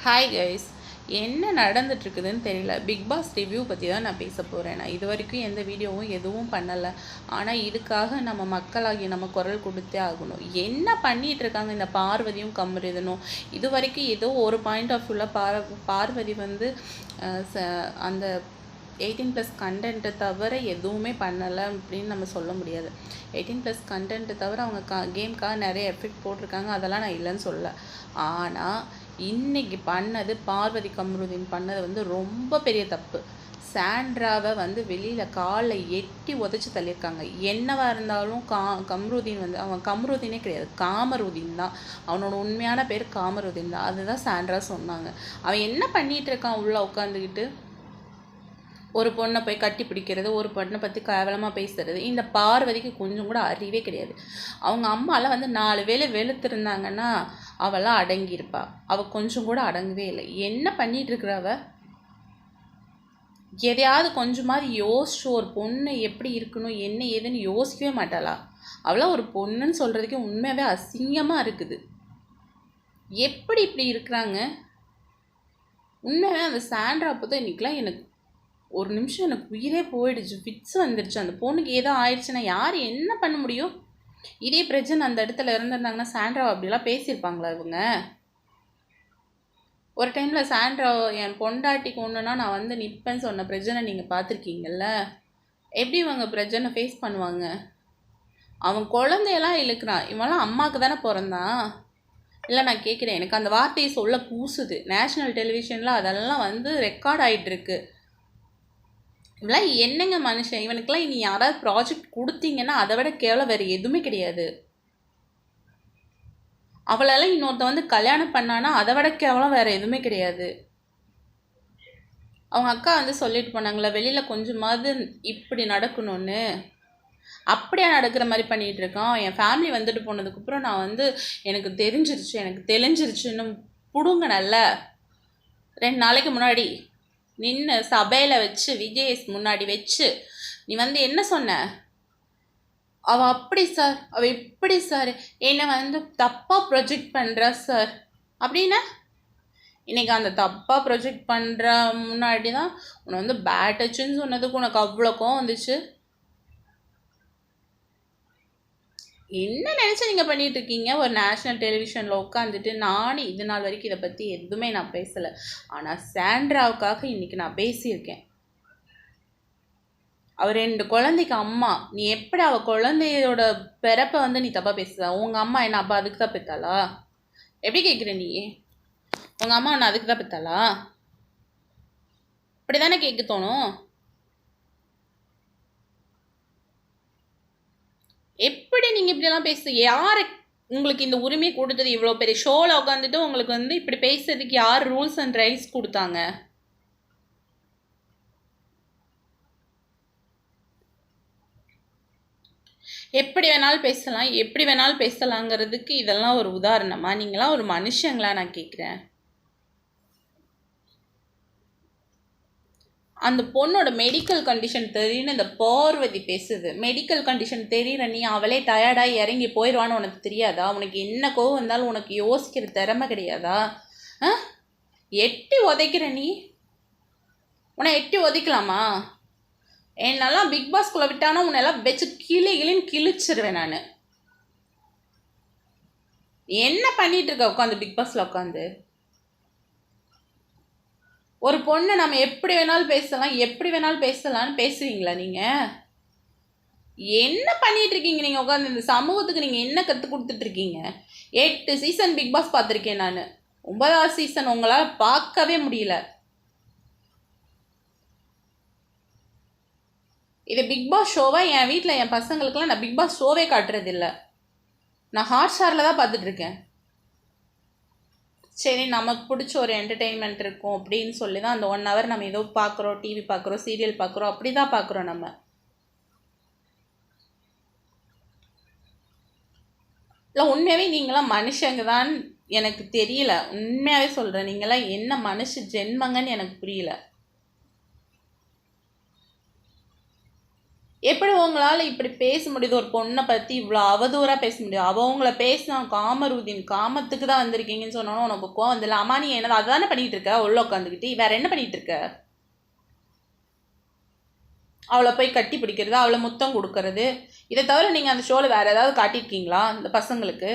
Hi guys, என்ன நடந்துட்டுருக்குதுன்னு தெரியல. Big pass review பற்றி தான் நான் பேச போகிறேன். நான் இது வரைக்கும் எந்த வீடியோவும் எதுவும் பண்ணலை. ஆனால் இதுக்காக நம்ம மக்களாகி நம்ம குரல் கொடுத்தே ஆகணும். என்ன பண்ணிகிட்ருக்காங்க இந்த பார்வதியும் கமருதனும்? இது வரைக்கும் ஏதோ ஒரு பாயிண்ட் ஆஃப் வியூவில் பார்வதி வந்து அந்த 18+ கண்டென்ட்டை தவிர எதுவுமே பண்ணலை அப்படின்னு நம்ம சொல்ல முடியாது. 18+ கண்டென்ட்டை தவிர அவங்க கேம்க்காக நிறைய எஃபெக்ட் போட்டிருக்காங்க, அதெல்லாம் நான் இல்லைன்னு சொல்லலை. ஆனால் இன்றைக்கி பண்ணது, பார்வதி கமருதீன் பண்ணது வந்து ரொம்ப பெரிய தப்பு. சாண்ட்ராவை வந்து வெளியில் காலை எட்டி உதச்சி தள்ளியிருக்காங்க. என்னவாக இருந்தாலும் கமருதீன் வந்து அவன் கமருதீனே கிடையாது, காமருதீன் தான். அவனோட உண்மையான பேர் காமருதீன் தான். அதுதான் சாண்ட்ரா சொன்னாங்க. அவன் என்ன பண்ணிகிட்டு இருக்கான் உள்ளே உட்காந்துக்கிட்டு? ஒரு பொண்ணை போய் கட்டி பிடிக்கிறது, ஒரு பொண்ணை பற்றி கேவலமாக பேசுறது. இந்த பார்வதிக்கு கொஞ்சம் கூட அறிவே கிடையாது. அவங்க அம்மாலாம் வந்து 4 வேளை வெளுத்திருந்தாங்கன்னா அவளாம் அடங்கியிருப்பா. அவள் கொஞ்சம் கூட அடங்கவே இல்லை. என்ன பண்ணிகிட்டு இருக்கிறவ? எதையாவது கொஞ்சமாவது யோசிச்சு ஒரு பொண்ணு எப்படி இருக்கணும் என்ன ஏதுன்னு யோசிக்கவே மாட்டாளா? அவளாம் ஒரு பொண்ணுன்னு சொல்கிறதுக்கே உண்மையாகவே அசிங்கமாக இருக்குது. எப்படி இப்படி இருக்கிறாங்க? உண்மையாகவே அந்த சாண்ட்ரா பார்த்தா இன்றைக்கெலாம் எனக்கு ஒரு நிமிஷம் எனக்கு உயிரே போயிடுச்சு, ஃபிட்ஸ் வந்துடுச்சு. அந்த பொண்ணுக்கு ஏதோ ஆயிடுச்சுன்னா யார் என்ன பண்ண முடியும்? இதே பிரச்சனை அந்த இடத்துல இருந்திருந்தாங்கன்னா சாண்ட்ரா அப்படிலாம் பேசியிருப்பாங்களா இவங்க? ஒரு டைமில் சாண்ட்ரா என் பொண்டாட்டிக்கு ஒன்றுனா நான் வந்து நிற்பேன்னு சொன்ன பிரச்சனை நீங்கள் பார்த்துருக்கீங்கல்ல? எப்படி இவங்க பிரச்சனை ஃபேஸ் பண்ணுவாங்க? அவன் குழந்தையெல்லாம் இழுக்கிறான். இவெல்லாம் அம்மாவுக்கு தானே பிறந்தான். இல்லை, நான் கேட்குறேன், எனக்கு அந்த வார்த்தையை சொல்ல கூசுது. நேஷ்னல் டெலிவிஷனில் அதெல்லாம் வந்து ரெக்கார்ட் ஆகிட்டுருக்கு. இவெல்லாம் என்னங்க மனுஷன்? இவனுக்கெல்லாம் இனி யாராவது ப்ராஜெக்ட் கொடுத்தீங்கன்னா அதை விட கேவலம் வேறு எதுவுமே கிடையாது. அவளெல்லாம் இன்னொருத்த வந்து கல்யாணம் பண்ணானா அதை விட கேவலம் வேறு எதுவுமே கிடையாது. அவங்க அக்கா வந்து சொல்லிட்டு போனாங்களா, வெளியில் கொஞ்சமாவது இப்படி நடக்கணும்னு. அப்படியே நடக்கிற மாதிரி பண்ணிகிட்டு இருக்கான். என் ஃபேமிலி வந்துட்டு போனதுக்கப்புறம் நான் வந்து எனக்கு தெளிஞ்சிருச்சுன்னு பிடுங்க. நல்ல 2 நாளைக்கு முன்னாடி நின்று சபையில் வச்சு விஜய் முன்னாடி வச்சு நீ வந்து என்ன சொன்ன? அவள் அப்படி சார், அவள் இப்படி சார், என்னை வந்து தப்பாக ப்ரொஜெக்ட் பண்ணுறா சார் அப்படின்னா, இன்றைக்கி அந்த தப்பாக ப்ரொஜெக்ட் பண்ணுற முன்னாடி தான் உன்னை வந்து பேட் டச்சுன்னு சொன்னதுக்கு உனக்கு அவ்வளோ கோவம் வந்துச்சு. என்ன நினச்சி நீங்கள் பண்ணிகிட்டு இருக்கீங்க? ஒரு நேஷ்னல் டெலிவிஷனில் உட்காந்துட்டு. நானே இது நாள் வரைக்கும் இதை பற்றி எதுவுமே நான் பேசலை. ஆனால் சாண்ட்ராவுக்காக இன்றைக்கி நான் பேசியிருக்கேன். அவள் 2 குழந்தைக்கு அம்மா. நீ எப்படி அவள் குழந்தையோட பிறப்பை வந்து நீ தப்பாக பேசுதா? உங்கள் அம்மா என்ன அப்பா அதுக்கு தான் பெற்றாளா? எப்படி கேட்குற நீ? உங்கள் அம்மா என்ன அதுக்கு தான் பெற்றாளா? இப்படி தானே கேட்க தோணும். எப்படி நீங்கள் இப்படியெல்லாம் பேசு? யார் உங்களுக்கு இந்த உரிமை கொடுத்தது? இவ்வளோ பெரிய ஷோவில் உட்காந்துட்டு உங்களுக்கு வந்து இப்படி பேசுறதுக்கு யார் ரூல்ஸ் அண்ட் ரைட்ஸ் கொடுத்தாங்க? எப்படி வேணாலும் பேசலாங்கிறதுக்கு இதெல்லாம் ஒரு உதாரணமா? நீங்களாம் ஒரு மனுஷங்களா? நான் கேட்குறேன். அந்த பொண்ணோட மெடிக்கல் கண்டிஷன் தெரியுன்னு இந்த பார்வதி பேசுது. மெடிக்கல் கண்டிஷன் தெரியுற நீ அவளே டயர்டாக இறங்கி போயிடுவான்னு உனக்கு தெரியாதா? உனக்கு என்ன கோவம் வந்தாலும் உனக்கு யோசிக்கிற திறமை கிடையாதா? எட்டி உதைக்கிற நீ. உன்னை எட்டி உதைக்கலாமா? என்னெல்லாம் பிக் பாஸ்குள்ளே விட்டானா உன்னெல்லாம் வச்சு கிளின்னு கிழிச்சிருவேன் நான். என்ன பண்ணிட்டு இருக்க உட்காந்து பிக் பாஸில் உட்காந்து? ஒரு பொண்ணை நம்ம எப்படி வேணாலும் பேசலாம்னு பேசுவீங்களா நீங்கள்? என்ன பண்ணிட்டு இருக்கீங்க நீங்கள் உட்காந்து? இந்த சமூகத்துக்கு நீங்கள் என்ன கற்றுக் கொடுத்துட்ருக்கீங்க? 8 சீசன் பிக் பாஸ் பார்த்துருக்கேன் நான். 9வது சீசன் உங்களால் பார்க்கவே முடியல. இது பிக் பாஸ் ஷோவாக? என் வீட்டில் என் பசங்களுக்கெல்லாம் நான் பிக் பாஸ் ஷோவே காட்டுறதில்ல. நான் ஹாட்ஸ்டாரில் தான் பார்த்துட்ருக்கேன். சரி, நமக்கு பிடிச்ச ஒரு என்டர்டெயின்மெண்ட் இருக்கும் அப்படின்னு சொல்லி தான் அந்த 1 ஹவர் நம்ம ஏதோ பார்க்குறோம், டிவி பார்க்குறோம், சீரியல் பார்க்குறோம், அப்படி தான் பார்க்குறோம் நம்ம. இல்லை, உண்மையாகவே நீங்களாம் மனுஷங்க தான் எனக்கு தெரியல. உண்மையாகவே சொல்கிறேன், நீங்களாம் என்ன மனுஷ ஜென்மங்கன்னு எனக்கு புரியல. எப்படி உங்களால் இப்படி பேச முடியுது? ஒரு பொண்ணை பற்றி இவ்வளோ அவதூறாக பேச முடியும்? அவங்கள பேசினா காமருதீன் காமத்துக்கு தான் வந்திருக்கீங்கன்னு சொன்னாலும் உனக்கு கோவம் வந்துடல. அம்மா நீ என்னது அதுதானே பண்ணிகிட்டு இருக்க? உள்ள உட்காந்துக்கிட்டு வேற என்ன பண்ணிகிட்டு இருக்க? அவளை போய் கட்டி பிடிக்கிறது, அவளை முத்தம் கொடுக்கறது, இதை தவிர நீங்கள் அந்த ஷோவில் வேறு ஏதாவது காட்டியிருக்கீங்களா இந்த பசங்களுக்கு?